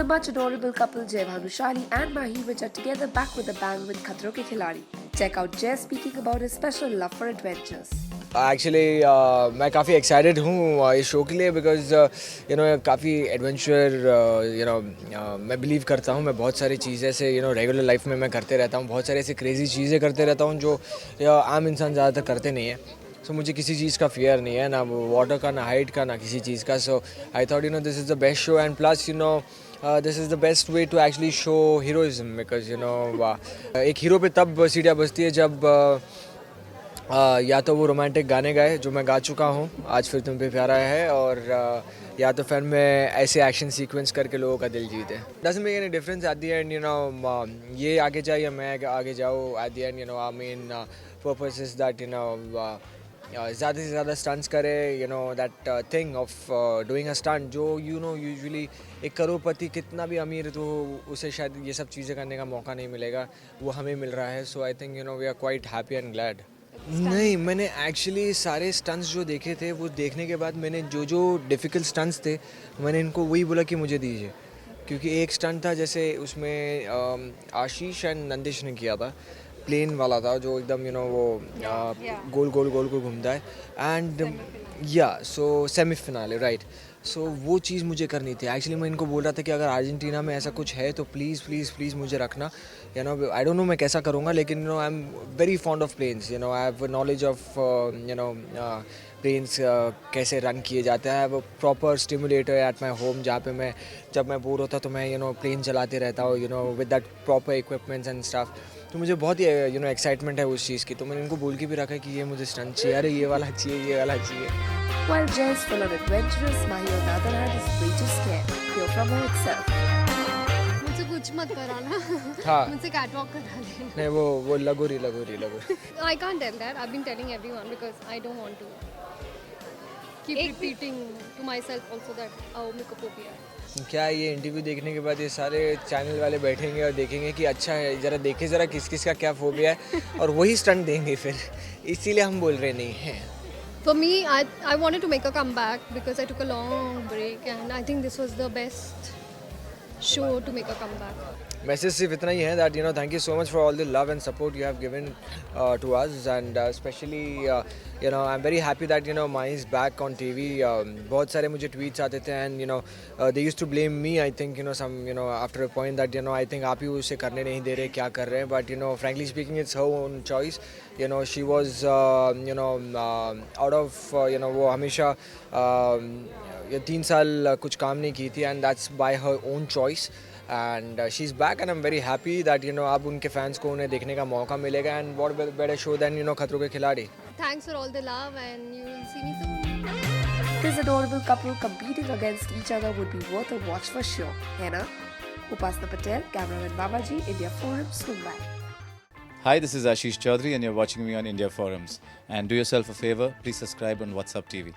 The much adorable couple Jay Bhanushali and Mahi Vij are together back with a bang with Khatron Ke Khiladi. Check out Jay speaking about his special love for adventures. Actually मैं काफ़ी excited हूँ इस show के लिए because काफ़ी adventure मैं believe करता हूँ. मैं बहुत सारी चीज़ें से रेगुलर लाइफ में मैं करते रहता हूँ. बहुत सारी ऐसी क्रेजी चीज़ें करते रहता हूँ जो आम इंसान ज़्यादातर करते नहीं है. सो मुझे किसी चीज़ का फियर नहीं है, ना वाटर का, ना हाइट का, ना किसी चीज़ का. So I thought this is the best show and plus this is the best way to actually show heroism because एक हीरो पे तब सीढ़ियाँ बजती है जब या तो वो रोमांटिक गाने गाए जो मैं गा चुका हूँ, आज फिर तुम पे प्यारा है, और या तो फिर मैं ऐसे एक्शन सीक्वेंस करके लोगों का दिल जीते. Doesn't make any difference at the end. ये आगे जाए या मैं आगे जाऊँ, at the and I mean purpose is that ज़्यादा से ज़्यादा स्टंट्स करे. That thing of doing a stunt जो यूजुअली एक करोड़पति कितना भी अमीर तो उसे शायद ये सब चीज़ें करने का मौका नहीं मिलेगा, वो हमें मिल रहा है. So I think we are quite happy and glad. नहीं, मैंने एक्चुअली सारे स्टंट्स जो देखे थे वो देखने के बाद मैंने जो डिफ़िकल्ट स्टंट्स थे मैंने इनको वही बोला कि मुझे दीजिए. क्योंकि एक स्टंट था जैसे उसमें आशीष एंड नंदिश ने किया था, प्लेन वाला था जो एकदम वो गोल गोल गोल को घूमता है. And so semifinale right. So वो चीज़ मुझे करनी थी. एक्चुअली मैं इनको बोल रहा था कि अगर अर्जेंटीना में ऐसा कुछ है तो प्लीज़ प्लीज़ प्लीज़ मुझे रखना. आई डोंट नो मैं कैसा करूँगा, लेकिन I am very fond of planes. I have knowledge of planes कैसे रन किए जाते हैं. वो proper stimulator at my home जहाँ पे जब मैं बोर होता तो मैं प्लेन चलाते रहता हूँ with that proper equipments and stuff. तो मुझे बहुत ही एक्साइटमेंट है उस चीज़ की. तो मैंने इनको बोल के भी रखा कि ये मुझे स्टंट चाहिए, अरे ये वाला चाहिए, ये वाला चाहिए. While Jay is full on adventurous, Mahi on the other hand is way too scared. Hear from her itself. मुझसे कुछ मत कराना. हाँ. मुझसे कैटवॉक करा दे. नहीं वो लगोरी. I can't tell that. I've been telling everyone because I don't want to keep repeating to myself also that मेरे को फोबिया है. क्या ये इंटरव्यू देखने के बाद ये सारे चैनल वाले बैठेंगे और देखेंगे कि अच्छा है, ज़रा देखे ज़रा किस किस का क्या फोबिया है और वही स्टंट देंगे फिर. इसीलिए हम बोल रहे नहीं हैं. For me, I wanted to make a comeback because I took a long break and I think this was the best show to make a comeback. Message सिर्फ इतना ही है that thank you so much for all the love and support you have given to us and specially I am very happy that Mahi is back on TV. बहुत सारे मुझे tweets आते थे and they used to blame me. I think some after a point that I think आप ही उसे करने नहीं दे रहे, क्या कर रहे हैं. But frankly speaking it's her own choice. She was out of वो हमेशा 3 साल कुछ काम नहीं की थी and that's bye her own choice. And she's back and I'm very happy that अब उनके फैंस को उन्हें देखने का मौका मिलेगा. And what better show than खतरों के खिलाड़ी. Thanks for all the love and you will see me soon. This adorable couple competing against each other would be worth a watch for sure. Hena, Upasna Patel, cameraman Babaji, India Forums, Mumbai. Hi, this is Ashish Chaudhary and you're watching me on India Forums. And do yourself a favor, please subscribe on WhatsApp TV.